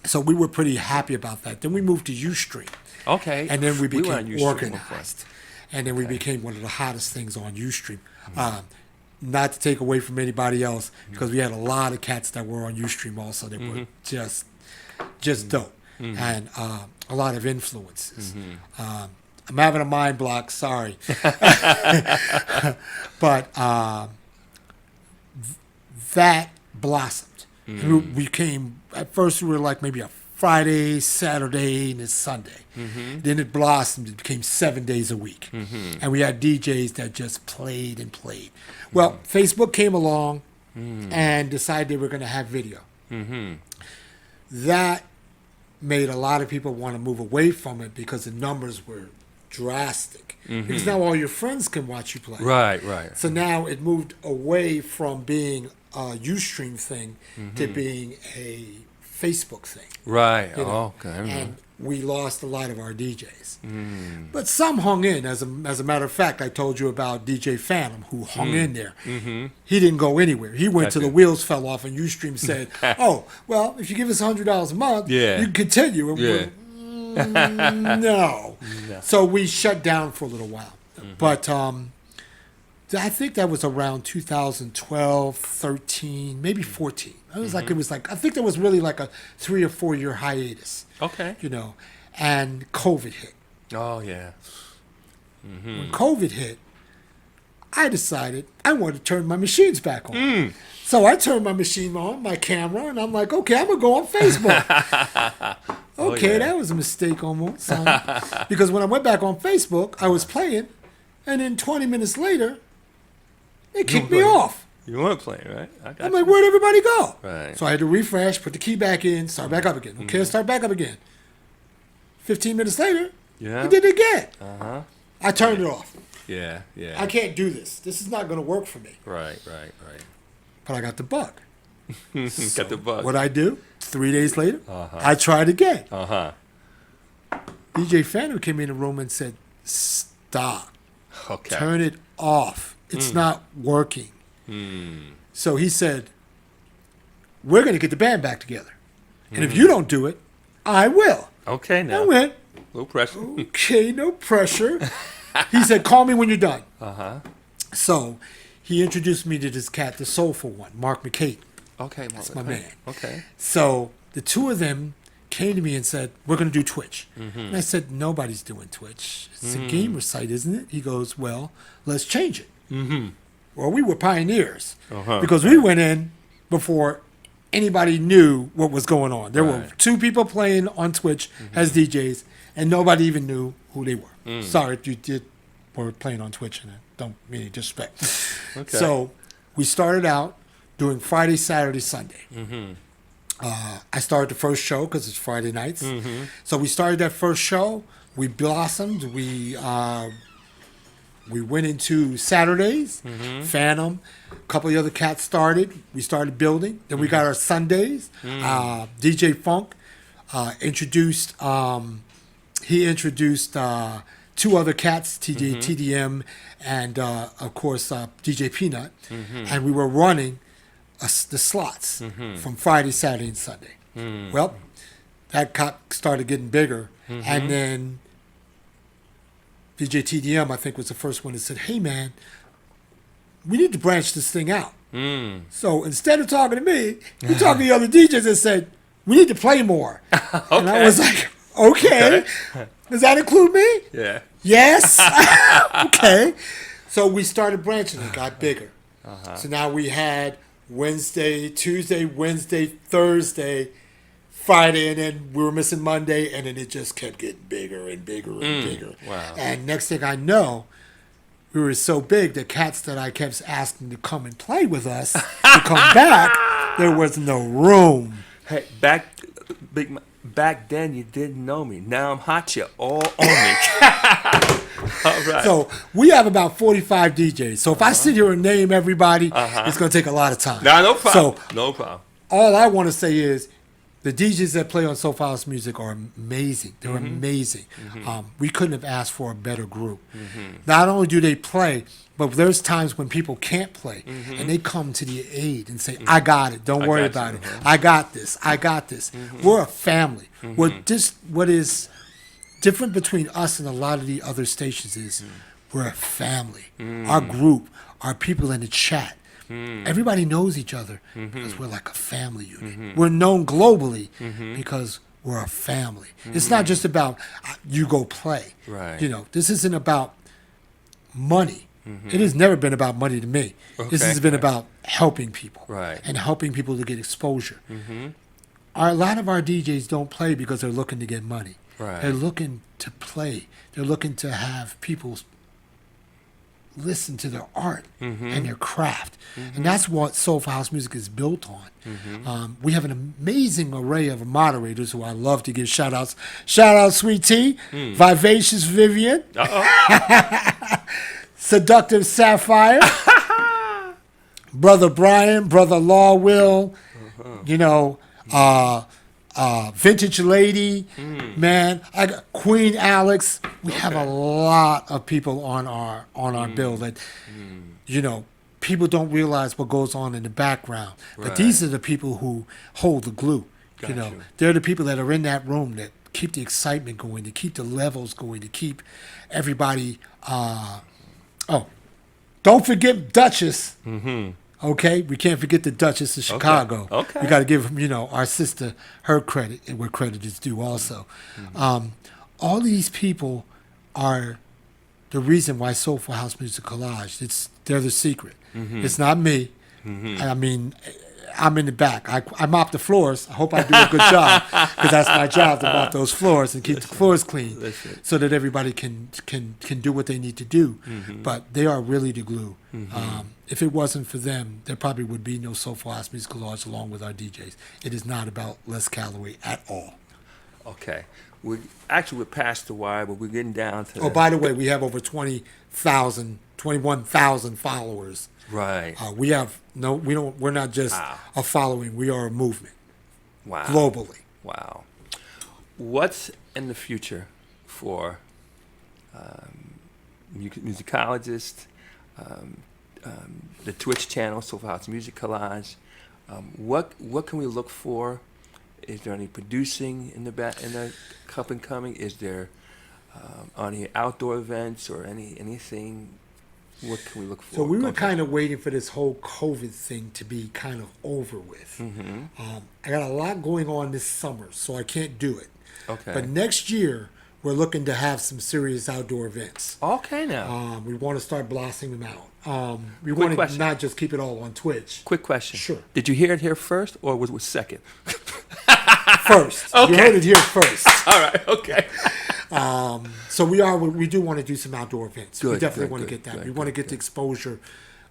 So we were pretty happy about that. Then we moved to Ustream. And then we became organized. And then we became one of the hottest things on Ustream. Not to take away from anybody else, because we had a lot of cats that were on Ustream also that were just dope, and a lot of influences. I'm having a mind block, sorry. But that blossomed. We came, at first we were like maybe a Friday, Saturday, and a Sunday. Then it blossomed. It became 7 days a week. And we had DJs that just played and played. Well, Facebook came along and decided they were going to have video. That made a lot of people want to move away from it because the numbers were drastic. Because now all your friends can watch you play. Right. So now it moved away from being a Ustream thing to being a Facebook thing. Right. And we lost a lot of our DJs. But some hung in. As a matter of fact, I told you about DJ Phantom, who hung in there. He didn't go anywhere. He went till the wheels fell off, and Ustream said, oh, well, if you give us $100 a month, you can continue. And we went, no. So we shut down for a little while. But I think that was around 2012, 13, maybe 14. I think there was really like a 3 or 4 year hiatus. And COVID hit. Oh, yeah. When COVID hit, I decided I wanted to turn my machines back on. So I turned my machine on, my camera, and I'm like, okay, I'm going to go on Facebook. That was a mistake almost. Because when I went back on Facebook, I was playing, And then 20 minutes later, they kicked me off. You weren't playing, right? I'm like, where'd everybody go? Right. So I had to refresh, put the key back in, start back up again. Okay, start back up again. 15 minutes later, I did it again. Uh-huh. I turned it off. Yeah. I can't do this. This is not going to work for me. Right. But I got the bug. Got the bug. What I do, 3 days later, I tried again. DJ Phantom came in the room and said, stop. Okay. Turn it off. It's not working. So he said, we're going to get the band back together. And if you don't do it, I will. Okay, now. I went, No pressure. okay, no pressure. He said, call me when you're done. So he introduced me to this cat, the Soulful one, Mark McCate. Okay, That's my man. Okay. So the two of them came to me and said, we're going to do Twitch. And I said, nobody's doing Twitch. It's a gamer site, isn't it? He goes, well, let's change it. Well, we were pioneers because we went in before anybody knew what was going on. There were two people playing on Twitch as DJs, and nobody even knew who they were. Sorry if you were playing on Twitch, and I don't mean any disrespect. So we started out doing Friday, Saturday, Sunday. I started the first show because it's Friday nights. So we started that first show. We blossomed. We went into Saturdays, Phantom, a couple of other cats started. We started building. Then we got our Sundays. DJ Funk introduced, he introduced two other cats, TDM, and of course DJ Peanut. And we were running the slots from Friday, Saturday, and Sunday. Well, that cop started getting bigger. And then DJ TDM, I think, was the first one that said, hey, man, we need to branch this thing out. So instead of talking to me, he talked to the other DJs and said, we need to play more. And I was like, okay. Does that include me? Yeah. Yes. Okay. So we started branching. It got bigger. So now we had Wednesday, Tuesday, Wednesday, Thursday, Friday, and then we were missing Monday, and then it just kept getting bigger and bigger and bigger. Wow. And next thing I know, we were so big that cats that I kept asking to come and play with us to come back, there was no room. Hey, back then you didn't know me. Now I'm hot. You're all on me. All right. So we have about 45 DJs. So if I sit here and name everybody, it's going to take a lot of time. No problem. So no problem. all I want to say is, the DJs that play on Soulful House Music are amazing. They're amazing. We couldn't have asked for a better group. Not only do they play, but there's times when people can't play, and they come to the aid and say, I got it. Don't worry about it. I got this. I got this. We're a family. What is different between us and a lot of the other stations is we're a family. Our group, our people in the chat, everybody knows each other because we're like a family unit. We're known globally because we're a family. It's not just about you go play. Right. You know, this isn't about money. It has never been about money to me. This has been about helping people and helping people to get exposure. A lot of our DJs don't play because they're looking to get money. They're looking to play. They're looking to have people listen to their art and their craft. And that's what Soulful House Music is built on. We have an amazing array of moderators who I love to give shout outs. Shout out Sweet Tea, Vivacious Vivian, Seductive Sapphire, Brother Brian, Brother Law Will, you know, Vintage Lady, man. I got Queen Alex. We have a lot of people on our bill that, you know, people don't realize what goes on in the background. But these are the people who hold the glue. You know, they're the people that are in that room that keep the excitement going, to keep the levels going, to keep everybody. Don't forget Duchess. Okay, we can't forget the Duchess of Chicago. Okay. We got to give, you know, our sister her credit, and where credit is due also. All these people are the reason why Soulful House Music Collage. They're the secret. It's not me. I mean, I'm in the back. I mop the floors. I hope I do a good job because that's my job to mop those floors and keep the floors clean so that everybody can do what they need to do. But they are really the glue. If it wasn't for them, there probably would be no Soulful House Musicologist along with our DJs. It is not about Les Calloway at all. Okay. We're past the wire, but we're getting down to. Oh, by the way, we have over 21,000 followers. Right. We're not just a following. We are a movement. Wow. Globally. Wow. What's in the future for Musicologist, the Twitch channel, Soulful House Music Collage? What can we look for? Is there any producing in the up and coming? Is there any outdoor events or anything? What can we look for? So we were kind of waiting for this whole COVID thing to be kind of over with. I got a lot going on this summer, so I can't do it. Okay. But next year, we're looking to have some serious outdoor events. Okay, now. We want to start blossoming them out. We want to not just keep it all on Twitch. Quick question. Sure. Did you hear it here first, or was it second? First. Okay. You heard it here first. All right. Okay. So we do want to do some outdoor events. We definitely want to get that. We want to get the exposure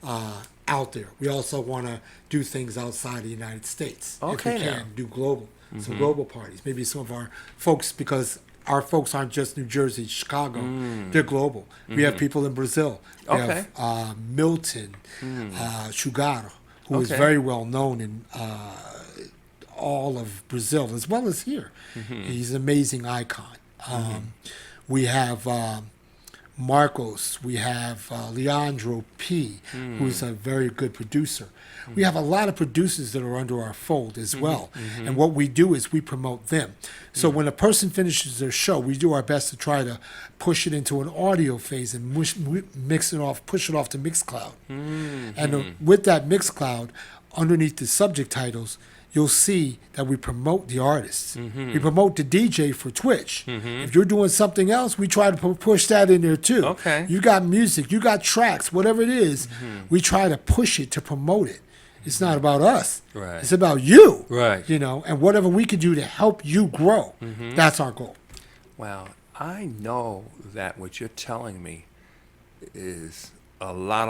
out there. We also want to do things outside the United States. Okay, if we can, do global, some global parties. Maybe some of our folks, because our folks aren't just New Jersey, Chicago. They're global. We have people in Brazil. We have Milton Shugaro, who is very well known in all of Brazil, as well as here. He's an amazing icon. We have Marcos. We have Leandro P., who's a very good producer. We have a lot of producers that are under our fold as well. And what we do is we promote them. So when a person finishes their show, we do our best to try to push it into an audio phase and push it off to Mixcloud. And with that Mixcloud, underneath the subject titles, you'll see that we promote the artists. We promote the DJ for Twitch. If you're doing something else, we try to push that in there too. Okay. You got music, you got tracks, whatever it is, we try to push it to promote it. It's not about us. Right. It's about you. Right. And whatever we can do to help you grow, that's our goal. Wow. I know that what you're telling me is a lot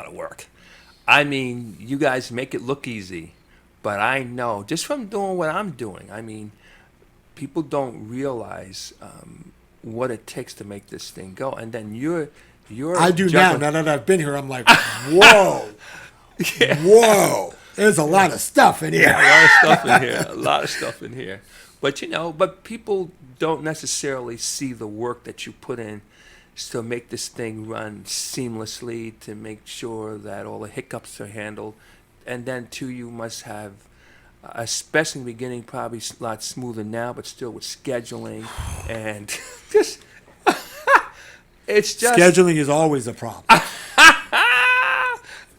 of work. I mean, you guys make it look easy, but I know just from doing what I'm doing. I mean, people don't realize what it takes to make this thing go, and then you're. I do now. Now that I've been here, I'm like, whoa, whoa. There's a lot of stuff in here. A lot of stuff in here. But but people don't necessarily see the work that you put in to make this thing run seamlessly, to make sure that all the hiccups are handled. And then, too, you must have, especially in the beginning, probably a lot smoother now, but still with scheduling and just, it's just... Scheduling is always a problem.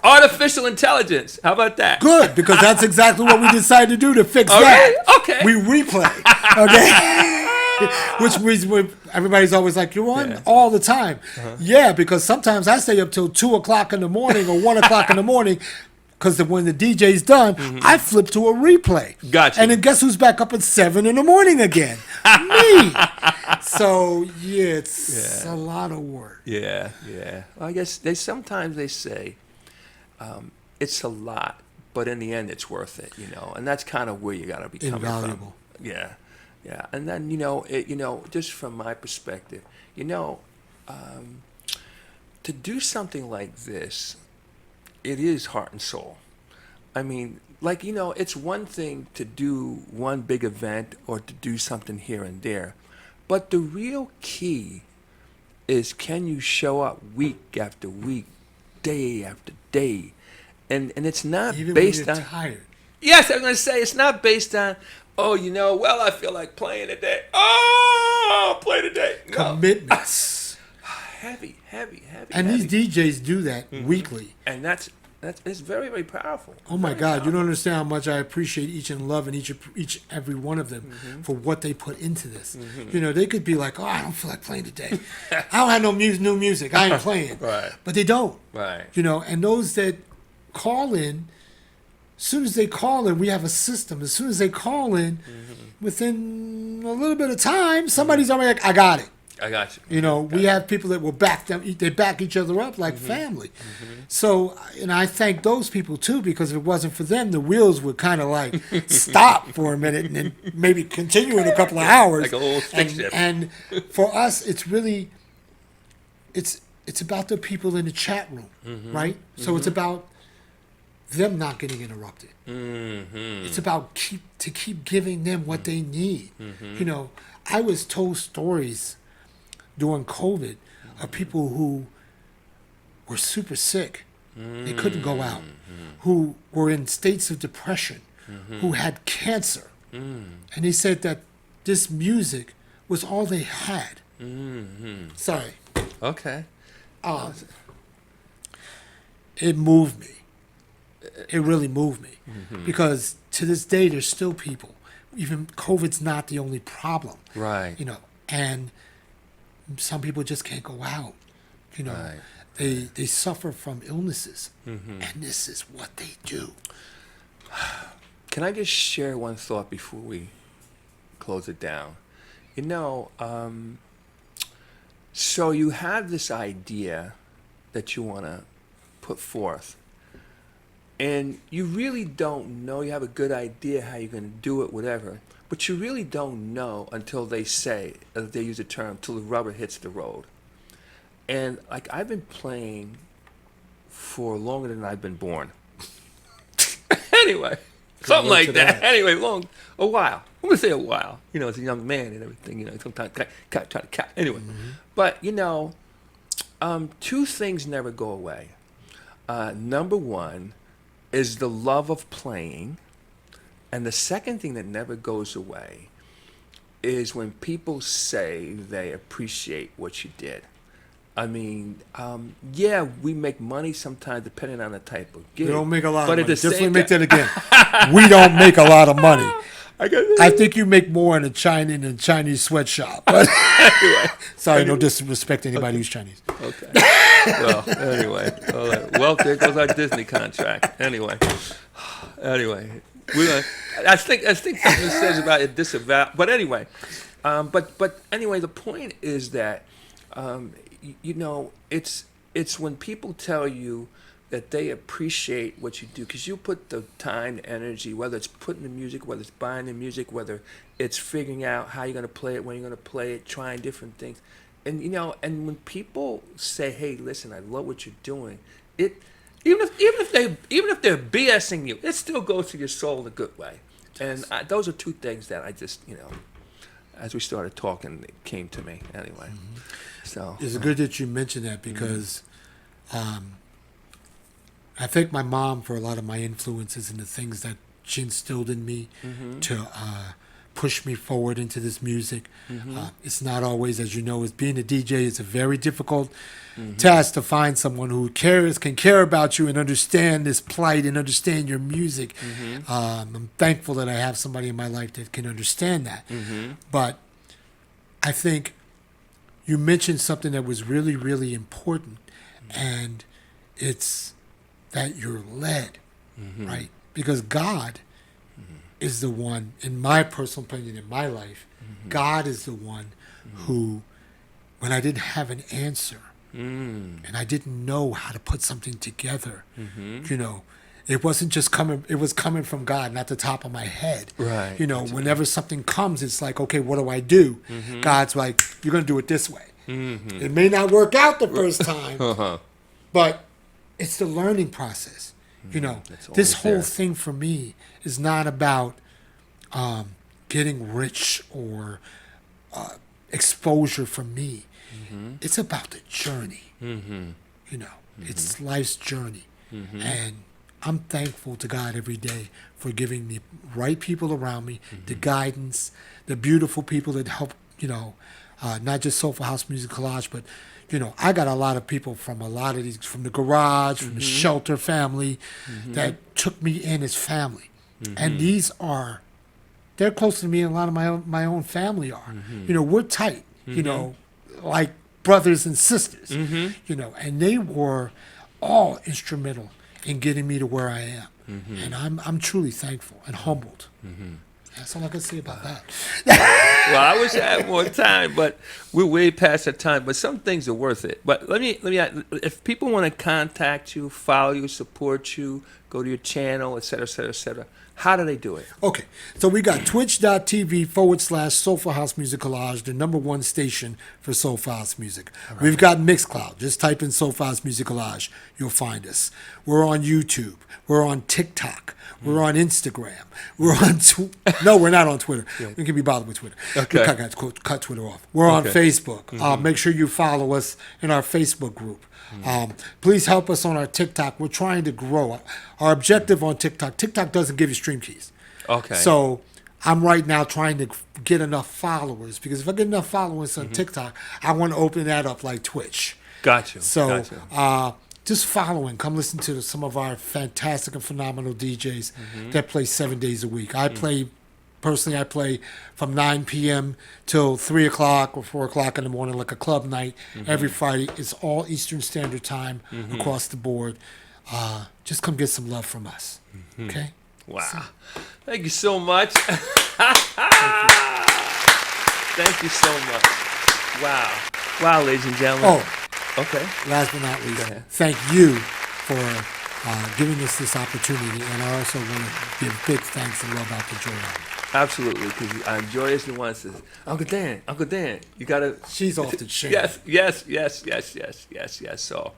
Artificial intelligence. How about that? Good, because that's exactly what we decided to do to fix that. Okay. We replay. Okay. Which everybody's always like, you're on all the time. Yeah, because sometimes I stay up till 2 o'clock in the morning or 1 o'clock in the morning, because when the DJ's done, I flip to a replay. Gotcha. And then guess who's back up at 7 in the morning again? Me. So it's a lot of work. Yeah. Well, I guess sometimes they say it's a lot, but in the end, it's worth it. And that's kind of where you got to be coming invaluable. From. Yeah. And then just from my perspective, to do something like this, it is heart and soul. I mean, it's one thing to do one big event or to do something here and there, but the real key is, can you show up week after week, day after day, and it's not even based when you're on tired. Yes, I'm going to say it's not based on, I feel like playing today. Oh, play today. No. Commitments. Heavy. And these DJs do that weekly. And that's It's very, very powerful. Oh my Very God! You powerful. don't understand how much I appreciate each and love and each every one of them for what they put into this. You know, they could be like, "Oh, I don't feel like playing today. I don't have no new music. I ain't playing." Right. But they don't. Right. You know, and those that call in, as soon as they call in, we have a system. As soon as they call in, within a little bit of time, somebody's already like, "I got it." I got you. You know, we have people that will back them. They back each other up like family. So, and I thank those people too, because if it wasn't for them, the wheels would kind of like stop for a minute and then maybe continue in a couple of hours. Like a whole stick shift. And for us, it's really, it's about the people in the chat room, right? So it's about them not getting interrupted. It's about keep giving them what they need. You know, I was told stories during COVID of people who were super sick. They couldn't go out. Who were in states of depression. Who had cancer. And he said that this music was all they had. Sorry. Okay. It moved me. It really moved me. Because to this day, there's still people. Even COVID's not the only problem. Right. You know, and some people just can't go out. You know, Right. they suffer from illnesses, and this is what they do. Can I just share one thought before we close it down? You know, so you have this idea that you want to put forth, and you really don't know. You have a good idea how you're going to do it, whatever, but you really don't know until they say, they use a term, till the rubber hits the road. And like I've been playing for longer than I've been born. Anyway, something luck like to that. that. Anyway, a while. I'm gonna say a while. You know, as a young man and everything. You know, sometimes try to cat. Anyway, but you know, two things never go away. Number one is the love of playing, and the second thing that never goes away is when people say they appreciate what you did. I mean, yeah, we make money sometimes depending on the type of gig. We don't make a lot but of at money. the Definitely same make time, that again. We don't make a lot of money. I I think you make more in a Chinese sweatshop. But anyway. sorry, no disrespect to anybody who's Chinese. Okay. Well, anyway. All right. Well, there goes our Disney contract. Anyway. We're gonna, I think something says about it disavow. But anyway. But anyway, the point is that, you know, it's when people tell you that they appreciate what you do, because you put the time, the energy, whether it's putting the music, whether it's buying the music, whether it's figuring out how you're going to play it, when you're going to play it, trying different things. And, you know, and when people say, hey, listen, I love what you're doing, it, even if they're BSing you, it still goes to your soul in a good way. And those are two things that I just, you know, as we started talking, it came to me anyway. So It's good that you mentioned that because I thank my mom for a lot of my influences and the things that she instilled in me to push me forward into this music. It's not always, as you know, as being a DJ, it's a very difficult task to find someone who can care about you and understand this plight and understand your music. I'm thankful that I have somebody in my life that can understand that. But I think you mentioned something that was really, really important, and it's that you're led, right? Because God is the one, in my personal opinion, in my life, God is the one who, when I didn't have an answer and I didn't know how to put something together, you know, it wasn't just coming, it was coming from God, not the top of my head. Right. You know, whenever something comes, it's like, okay, what do I do? God's like, you're going to do it this way. It may not work out the first time, but it's the learning process. You know, this whole thing for me is not about getting rich or exposure for me. It's about the journey. You know, it's life's journey. And I'm thankful to God every day for giving the right people around me, the guidance, the beautiful people that help, you know, not just Soulful House Music Collage, but I got a lot of people from a lot of these, from the garage, from the shelter family, that took me in as family, and they're close to me, and a lot of my own family are. We're tight. Like brothers and sisters. And they were all instrumental in getting me to where I am, and I'm truly thankful and humbled. That's all I can say about that. Well, I wish I had more time, but we're way past that time. But some things are worth it. But let me if people want to contact you, follow you, support you, go to your channel, et cetera, how do they do it? Okay, so we got twitch.tv/Soulful House Music Collage, the #1 station for Soulful House music. Right. We've got Mixcloud. Just type in Soulful House Music Collage. You'll find us. We're on YouTube. We're on TikTok. We're on Instagram. We're on no, we're not on Twitter. Yeah. We can be bothered with Twitter. Okay. Cut Twitter off. We're on Facebook. Make sure you follow us in our Facebook group. Please help us on our TikTok. We're trying to grow. Our objective on TikTok doesn't give you stream keys. Okay. So I'm right now trying to get enough followers, because if I get enough followers on TikTok, I want to open that up like Twitch. Gotcha. So just following. Come listen to some of our fantastic and phenomenal DJs that play 7 days a week. I play from 9 p.m. till 3 o'clock or 4 o'clock in the morning, like a club night every Friday. It's all Eastern Standard Time across the board. Just come get some love from us. Okay? Wow. Thank you so much. Thank you so much. Wow. Wow, ladies and gentlemen. Oh, okay. Last but not least, thank you for giving us this opportunity. And I also want to give big thanks and love out to Joanne. Absolutely, because I'm Joyous the one says, Uncle Dan, you gotta. She's off the chain. Yes. So